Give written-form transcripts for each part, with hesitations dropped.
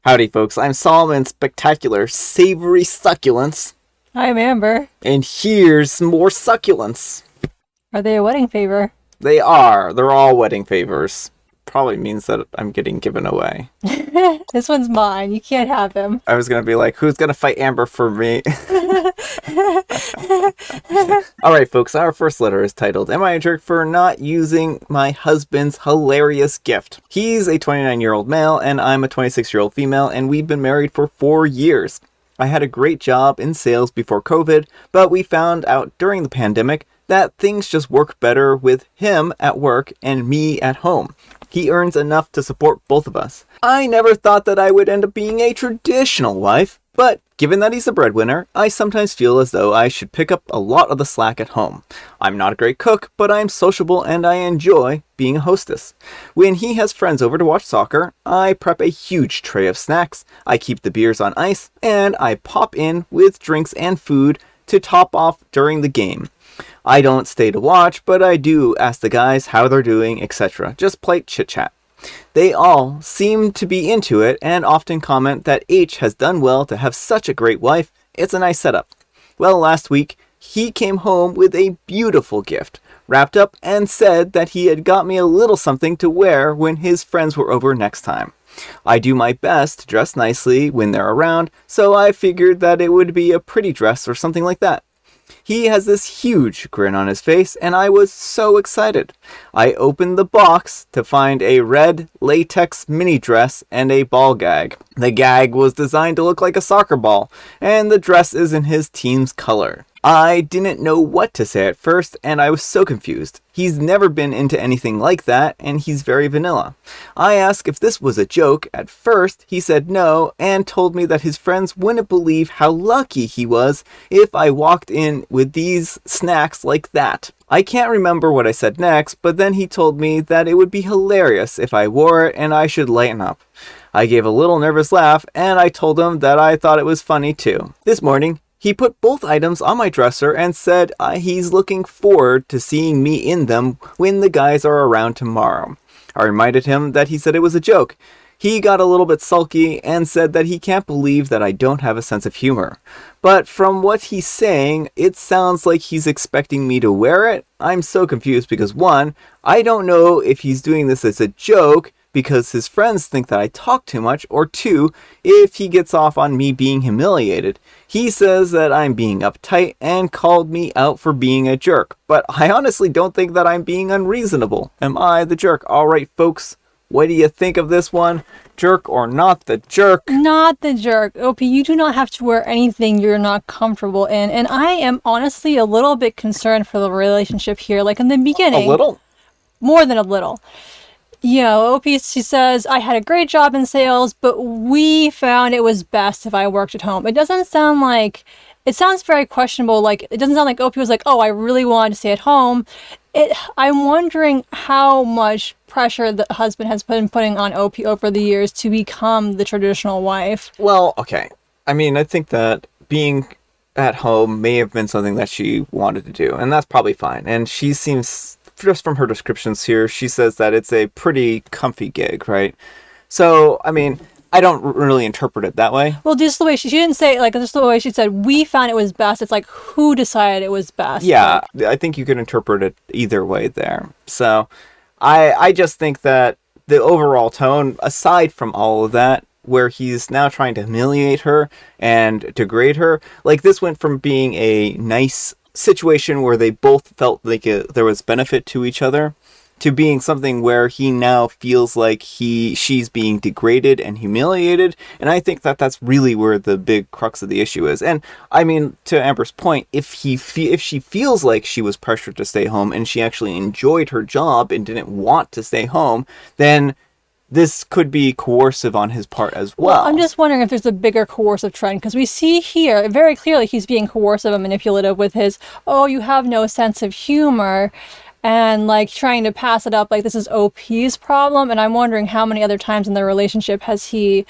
Howdy, folks. I'm Solomon Spectacular Savory Succulents. I'm Amber. And here's more succulents. Are they a wedding favor? They are. They're all wedding favors. Probably means that I'm getting given away. This one's mine. You can't have him. I was going to be like, who's going to fight Amber for me? Alright, folks. Our first letter is titled, Am I a Jerk for Not Using My Husband's Hilarious Gift? He's a 29-year-old male, and I'm a 26-year-old female, and we've been married for 4 years. I had a great job in sales before COVID, but we found out during the pandemic that things just work better with him at work and me at home. He earns enough to support both of us. I never thought that I would end up being a traditional wife, but given that he's the breadwinner, I sometimes feel as though I should pick up a lot of the slack at home. I'm not a great cook, but I'm sociable and I enjoy being a hostess. When he has friends over to watch soccer, I prep a huge tray of snacks, I keep the beers on ice, and I pop in with drinks and food to top off during the game. I don't stay to watch, but I do ask the guys how they're doing, etc. Just polite chit-chat. They all seem to be into it and often comment that H has done well to have such a great wife. It's a nice setup. Well, last week, he came home with a beautiful gift, wrapped up, and said that he had got me a little something to wear when his friends were over next time. I do my best to dress nicely when they're around, so I figured that it would be a pretty dress or something like that. He has this huge grin on his face, and I was so excited. I opened the box to find a red latex mini dress and a ball gag. The gag was designed to look like a soccer ball, and the dress is in his team's color. I didn't know what to say at first, and I was so confused. He's never been into anything like that, and he's very vanilla. I asked if this was a joke. At first, he said no, and told me that his friends wouldn't believe how lucky he was if I walked in with these snacks like that. I can't remember what I said next, but then he told me that it would be hilarious if I wore it and I should lighten up. I gave a little nervous laugh, and I told him that I thought it was funny too. This morning, he put both items on my dresser and said he's looking forward to seeing me in them when the guys are around tomorrow. I reminded him that he said it was a joke. He got a little bit sulky and said that he can't believe that I don't have a sense of humor. But from what he's saying, it sounds like he's expecting me to wear it. I'm so confused because 1, I don't know if he's doing this as a joke because his friends think that I talk too much, or 2, if he gets off on me being humiliated. He says that I'm being uptight and called me out for being a jerk, but I honestly don't think that I'm being unreasonable. Am I the jerk? Alright, folks, what do you think of this one? Jerk or not the jerk? Not the jerk. OP, you do not have to wear anything you're not comfortable in, and I am honestly a little bit concerned for the relationship here, like in the beginning. A little? More than a little. You know, OP, she says, I had a great job in sales, but we found it was best if I worked at home. It doesn't sound like, it sounds very questionable. Like, it doesn't sound like OP was like, oh, I really wanted to stay at home. I'm wondering how much pressure the husband has been putting on OP over the years to become the traditional wife. Well, okay. I mean, I think that being at home may have been something that she wanted to do, and that's probably fine. And she seems, just from her descriptions here, she says that it's a pretty comfy gig, right? So, I mean, I don't really interpret it that way. Well, just the way she didn't say it, like, just the way she said, we found it was best. It's like, who decided it was best? Yeah, like, I think you could interpret it either way there. So, I just think that the overall tone, aside from all of that, where he's now trying to humiliate her and degrade her, like, this went from being a nice situation where they both felt like there was benefit to each other, to being something where he now feels like she's being degraded and humiliated. And I think that that's really where the big crux of the issue is. And I mean, to Amber's point, if she feels like she was pressured to stay home and she actually enjoyed her job and didn't want to stay home, then this could be coercive on his part as well. I'm just wondering if there's a bigger coercive trend, because we see here very clearly he's being coercive and manipulative with his, oh, you have no sense of humor, and like trying to pass it up like this is OP's problem. And I'm wondering how many other times in their relationship has he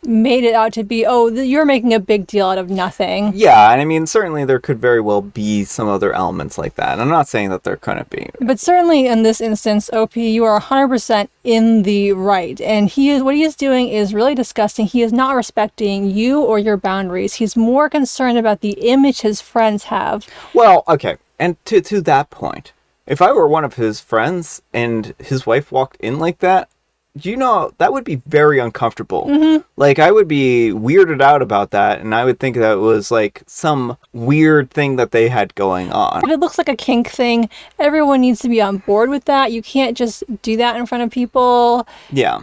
made it out to be, oh, you're making a big deal out of nothing. Yeah, and I mean, certainly there could very well be some other elements like that. I'm not saying that there couldn't be. But certainly in this instance, OP, you are 100% in the right. And what he is doing is really disgusting. He is not respecting you or your boundaries. He's more concerned about the image his friends have. Well, okay, and to that point, if I were one of his friends and his wife walked in like that, that would be very uncomfortable. Mm-hmm. Like, I would be weirded out about that, and I would think that it was, like, some weird thing that they had going on. If it looks like a kink thing, everyone needs to be on board with that. You can't just do that in front of people. Yeah.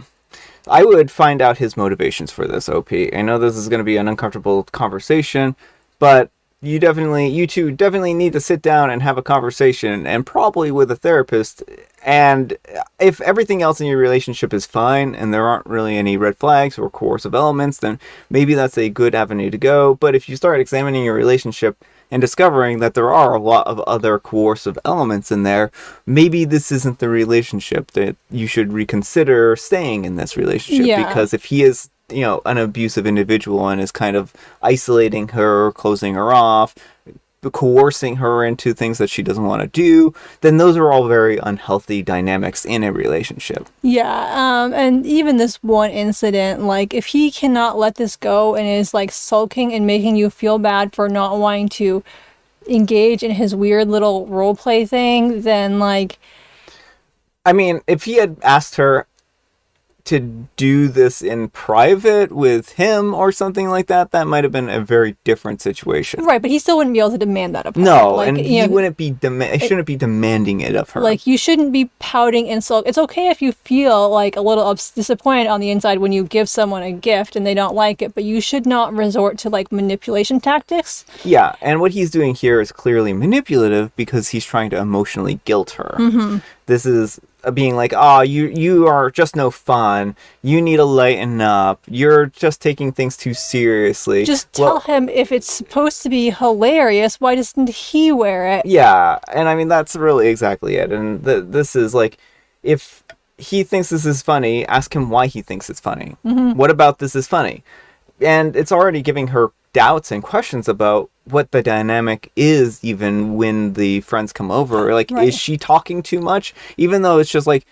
I would find out his motivations for this, OP. I know this is going to be an uncomfortable conversation, but you two definitely need to sit down and have a conversation, and probably with a therapist. And if everything else in your relationship is fine and there aren't really any red flags or coercive elements, then maybe that's a good avenue to go. But if you start examining your relationship and discovering that there are a lot of other coercive elements in there, maybe this isn't the relationship that you should reconsider staying in this relationship. Yeah. Because if he is, an abusive individual and is kind of isolating her, closing her off, coercing her into things that she doesn't want to do, then those are all very unhealthy dynamics in a relationship. Yeah, and even this one incident, like, if he cannot let this go and is, like, sulking and making you feel bad for not wanting to engage in his weird little role play thing, then, like... I mean, if he had asked her to do this in private with him or something like that, that might have been a very different situation. Right, but he still wouldn't be able to demand that of her. No, like, and he wouldn't be shouldn't be demanding it of her. Like, you shouldn't be pouting and sulk. It's okay if you feel like a little disappointed on the inside when you give someone a gift and they don't like it, but you should not resort to, like, manipulation tactics. Yeah, and what he's doing here is clearly manipulative because he's trying to emotionally guilt her. Mm-hmm. This is being like, you are just no fun. You need to lighten up. You're just taking things too seriously. Just tell him if it's supposed to be hilarious, why doesn't he wear it? Yeah, and I mean, that's really exactly it. And this is like, if he thinks this is funny, ask him why he thinks it's funny. Mm-hmm. What about this is funny? And it's already giving her doubts and questions about what the dynamic is, even when the friends come over. Like, right. Is she talking too much? Even though it's just like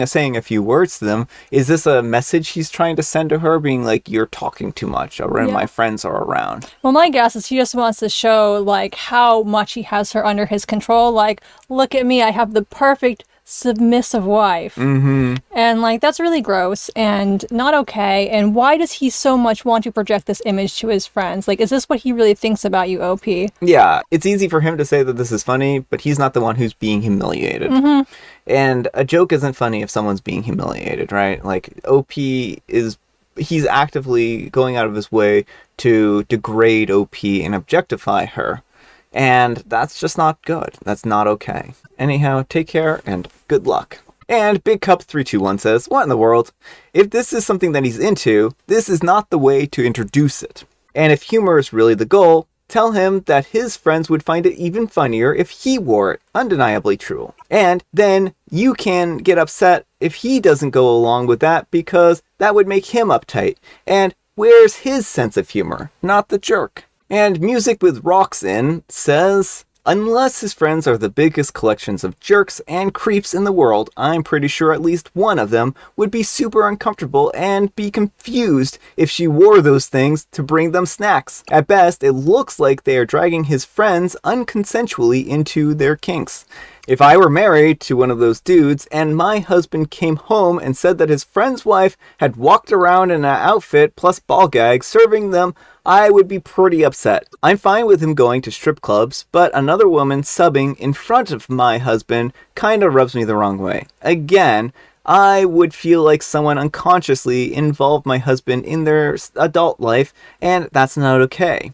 saying a few words to them, is this a message he's trying to send to her, being like, you're talking too much when my friends are around? Well, my guess is he just wants to show, like, how much he has her under his control. Like, look at me, I have the perfect submissive wife. Mm-hmm. And, like, that's really gross and not okay. And why does he so much want to project this image to his friends? Like, is this what he really thinks about you, OP? Yeah, it's easy for him to say that this is funny, but he's not the one who's being humiliated. Mm-hmm. And a joke isn't funny if someone's being humiliated, right? Like, he's actively going out of his way to degrade OP and objectify her. And that's just not good. That's not okay. Anyhow, take care and good luck. And Big Cup 321 says, what in the world? If this is something that he's into, this is not the way to introduce it. And if humor is really the goal, tell him that his friends would find it even funnier if he wore it. Undeniably true. And then you can get upset if he doesn't go along with that, because that would make him uptight. And where's his sense of humor? Not the jerk. And Music with Rocks In says, unless his friends are the biggest collections of jerks and creeps in the world, I'm pretty sure at least one of them would be super uncomfortable and be confused if she wore those things to bring them snacks. At best, it looks like they are dragging his friends unconsensually into their kinks. If I were married to one of those dudes and my husband came home and said that his friend's wife had walked around in an outfit plus ball gag serving them, I would be pretty upset. I'm fine with him going to strip clubs, but another woman subbing in front of my husband kinda rubs me the wrong way. Again, I would feel like someone unconsciously involved my husband in their adult life, and that's not okay.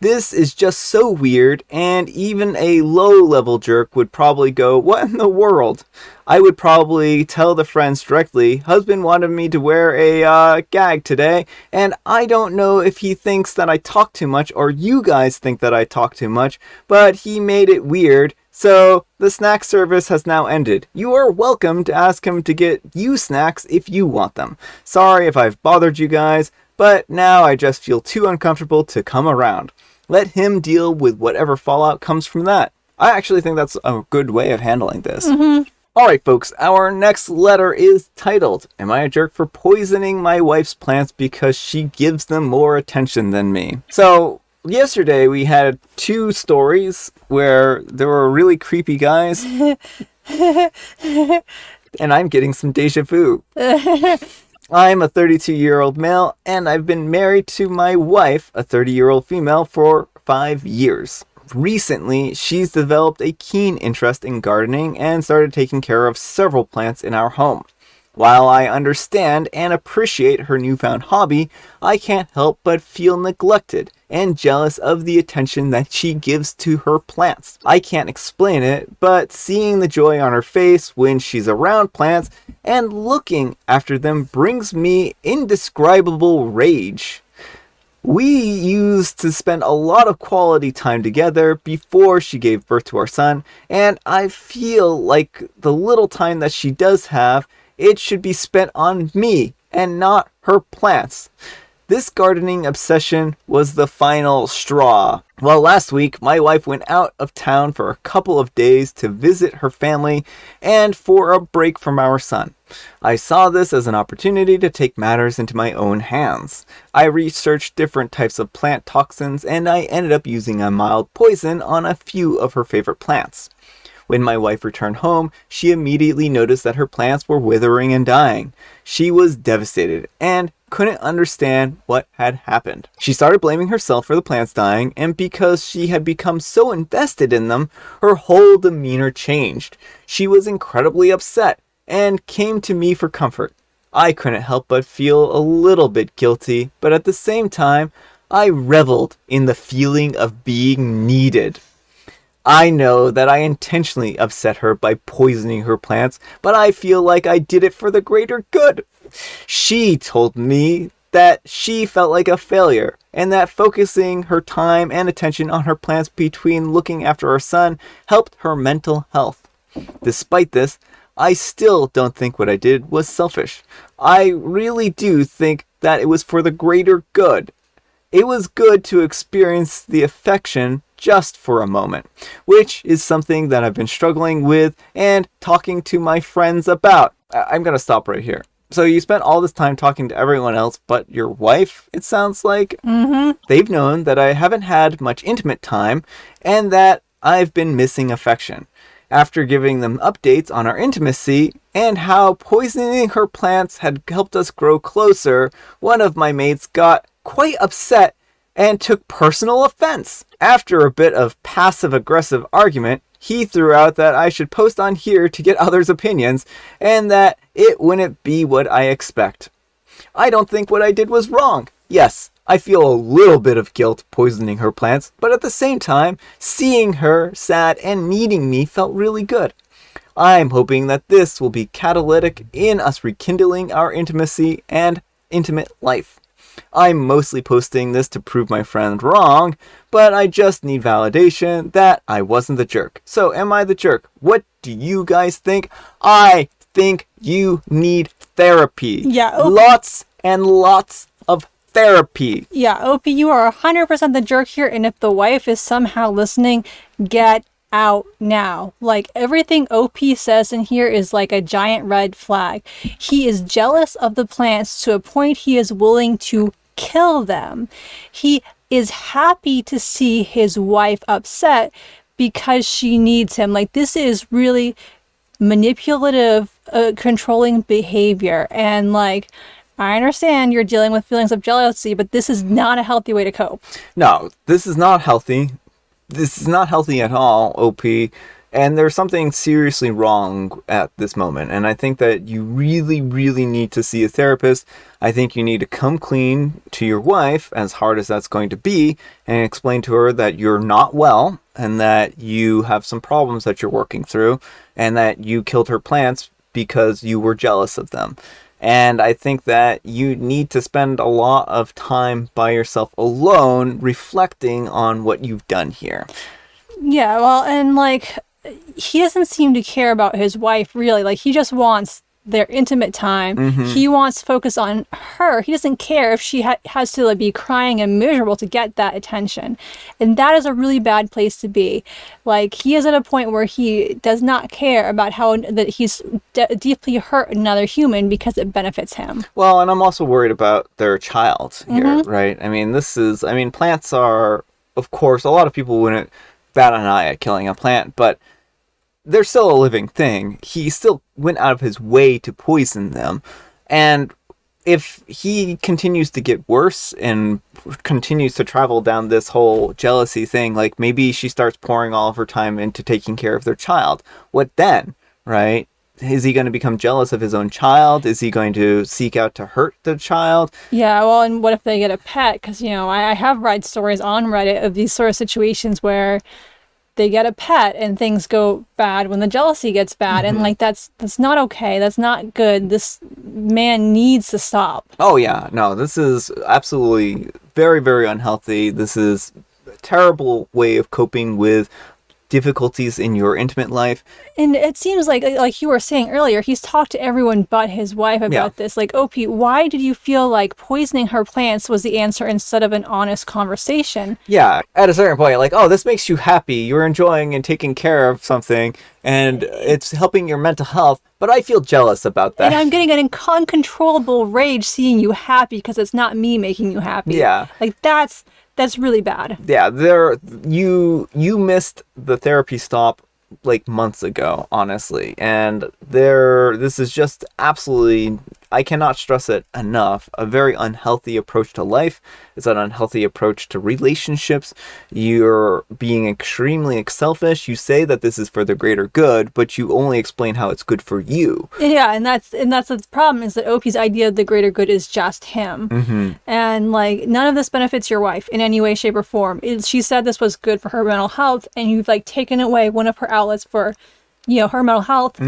This is just so weird, and even a low-level jerk would probably go, what in the world? I would probably tell the friends directly, husband wanted me to wear a gag today, and I don't know if he thinks that I talk too much or you guys think that I talk too much, but he made it weird, so the snack service has now ended. You are welcome to ask him to get you snacks if you want them. Sorry if I've bothered you guys, but now I just feel too uncomfortable to come around. Let him deal with whatever fallout comes from that. I actually think that's a good way of handling this. Alright folks, our next letter is titled, Am I a Jerk for Poisoning My Wife's Plants Because She Gives Them More Attention Than Me? So, yesterday we had 2 stories where there were really creepy guys, and I'm getting some deja vu. I'm a 32-year-old male, and I've been married to my wife, a 30-year-old female, for 5 years. Recently, she's developed a keen interest in gardening and started taking care of several plants in our home. While I understand and appreciate her newfound hobby, I can't help but feel neglected and jealous of the attention that she gives to her plants. I can't explain it, but seeing the joy on her face when she's around plants and looking after them brings me indescribable rage. We used to spend a lot of quality time together before she gave birth to our son, and I feel like the little time that she does have, it should be spent on me and not her plants. This gardening obsession was the final straw. Well, last week, my wife went out of town for a couple of days to visit her family and for a break from our son. I saw this as an opportunity to take matters into my own hands. I researched different types of plant toxins and I ended up using a mild poison on a few of her favorite plants. When my wife returned home, she immediately noticed that her plants were withering and dying. She was devastated and couldn't understand what had happened. She started blaming herself for the plants dying, and because she had become so invested in them, her whole demeanor changed. She was incredibly upset and came to me for comfort. I couldn't help but feel a little bit guilty, but at the same time, I reveled in the feeling of being needed. I know that I intentionally upset her by poisoning her plants, but I feel like I did it for the greater good. She told me that she felt like a failure, and that focusing her time and attention on her plants between looking after her son helped her mental health. Despite this, I still don't think what I did was selfish. I really do think that it was for the greater good. It was good to experience the affection just for a moment, which is something that I've been struggling with and talking to my friends about. I'm going to stop right here. So you spent all this time talking to everyone else but your wife, it sounds like. They've known that I haven't had much intimate time and that I've been missing affection. After giving them updates on our intimacy and how poisoning her plants had helped us grow closer, one of my mates got quite upset and took personal offense. After a bit of passive-aggressive argument, he threw out that I should post on here to get others' opinions, and that it wouldn't be what I expect. I don't think what I did was wrong. Yes, I feel a little bit of guilt poisoning her plants, but at the same time, seeing her sad and needing me felt really good. I'm hoping that this will be catalytic in us rekindling our intimacy and intimate life. I'm mostly posting this to prove my friend wrong, but I just need validation that I wasn't the jerk. So am I the jerk? What do you guys think? I think you need therapy. Yeah. Lots and lots of therapy. Yeah, Opie, you are 100% the jerk here, and if the wife is somehow listening, get out now. Like, everything OP says in here is like a giant red flag. He is jealous of the plants to a point he is willing to kill them. He is happy to see his wife upset because she needs him. Like, this is really manipulative, controlling behavior. And like, I understand you're dealing with feelings of jealousy, but this is not a healthy way to cope. No, this is not healthy. This is not healthy at all, OP. And there's something seriously wrong at this moment. And I think that you really, really need to see a therapist. I think you need to come clean to your wife, as hard as that's going to be, and explain to her that you're not well and that you have some problems that you're working through and that you killed her plants because you were jealous of them. And I think that you need to spend a lot of time by yourself alone reflecting on what you've done here. Yeah, well, and like, he doesn't seem to care about his wife, really. Like, he just wants their intimate time. He wants to focus on her. He doesn't care if she has to like, be crying and miserable to get that attention. And that is a really bad place to be. Like, he is at a point where he does not care about how that he's deeply hurt another human because it benefits him. Well, and I'm also worried about their child here, right? I mean, plants are, of course, a lot of people wouldn't bat an eye at killing a plant, but they're still a living thing. He still went out of his way to poison them. And if he continues to get worse and continues to travel down this whole jealousy thing, like maybe she starts pouring all of her time into taking care of their child. What then, right? Is he going to become jealous of his own child? Is he going to seek out to hurt the child? Yeah, well, and what if they get a pet? Because, I have read stories on Reddit of these sort of situations where they get a pet and things go bad when the jealousy gets bad. And like, that's not okay. That's not good. This man needs to stop. Oh yeah, no, this is absolutely very, very unhealthy. This is a terrible way of coping with difficulties in your intimate life. And it seems like you were saying earlier, he's talked to everyone but his wife about this. Like, OP, why did you feel like poisoning her plants was the answer instead of an honest conversation? Yeah, at a certain point, like, oh, this makes you happy. You're enjoying and taking care of something, and it's helping your mental health, but I feel jealous about that. And I'm getting an uncontrollable rage seeing you happy because it's not me making you happy. Yeah. Like, that's really bad. Yeah, you missed the therapy stop like months ago, honestly. And this is just absolutely, I cannot stress it enough, a very unhealthy approach to life. It's an unhealthy approach to relationships. You're being extremely selfish. You say that this is for the greater good, but you only explain how it's good for you. Yeah, and that's the problem, is that OP's idea of the greater good is just him. And like, none of this benefits your wife in any way, shape, or form. She said this was good for her mental health, and you've like taken away one of her outlets for her mental health.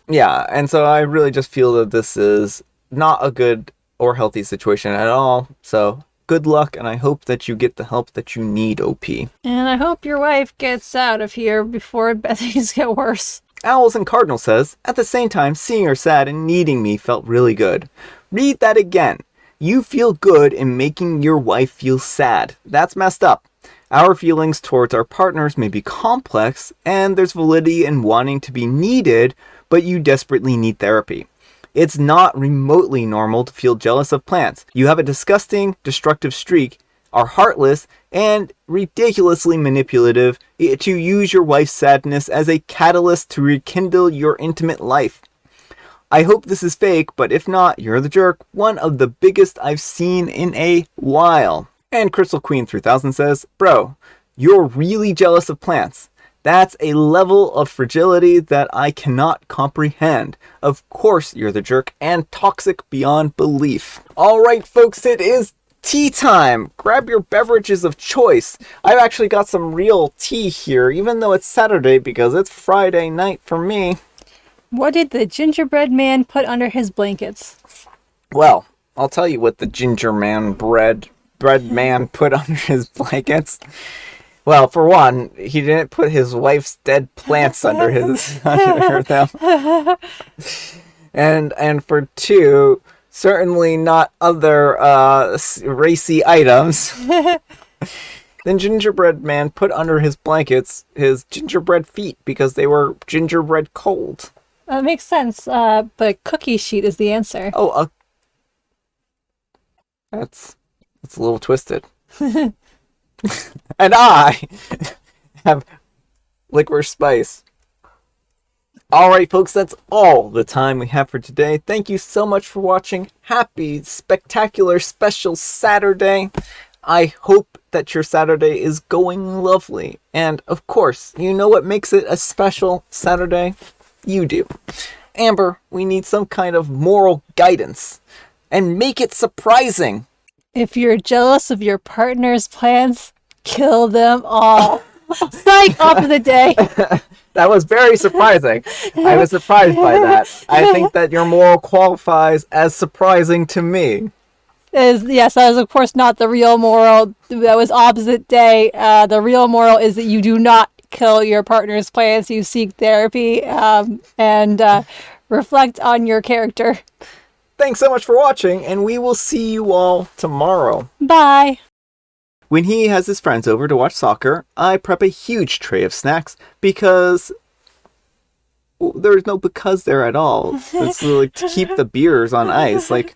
Yeah, and so I really just feel that this is not a good or healthy situation at all. So good luck, and I hope that you get the help that you need, OP. And I hope your wife gets out of here before things get worse. Owls and Cardinal says, at the same time, seeing her sad and needing me felt really good. Read that again. You feel good in making your wife feel sad. That's messed up. Our feelings towards our partners may be complex, and there's validity in wanting to be needed, but you desperately need therapy. It's not remotely normal to feel jealous of plants. You have a disgusting, destructive streak, are heartless, and ridiculously manipulative to use your wife's sadness as a catalyst to rekindle your intimate life. I hope this is fake, but if not, you're the jerk. One of the biggest I've seen in a while. And Crystal Queen 3000 says, bro, you're really jealous of plants. That's a level of fragility that I cannot comprehend. Of course you're the jerk and toxic beyond belief. Alright folks, it is tea time. Grab your beverages of choice. I've actually got some real tea here, even though it's Saturday because it's Friday night for me. What did the gingerbread man put under his blankets? Well, I'll tell you what the bread man put under his blankets. Well, for one, he didn't put his wife's dead plants under her thumb. And for two, certainly not other racy items. Then gingerbread man put under his blankets his gingerbread feet because they were gingerbread cold. That makes sense, but cookie sheet is the answer. Oh, that's a little twisted. And I have licorice spice. Alright folks, that's all the time we have for today. Thank you so much for watching. Happy, spectacular, special Saturday. I hope that your Saturday is going lovely. And of course, you know what makes it a special Saturday? You do. Amber, we need some kind of moral guidance. And make it surprising. If you're jealous of your partner's plans, kill them all. Psych, off of the day. That was very surprising. I was surprised by that. I think that your moral qualifies as surprising to me. Yes, that is of course not the real moral. That was opposite day. The real moral is that you do not kill your partner's plans. You seek therapy and reflect on your character. Thanks so much for watching, and we will see you all tomorrow. Bye. When he has his friends over to watch soccer, I prep a huge tray of snacks because there's no because there at all. It's like to keep the beers on ice. Like,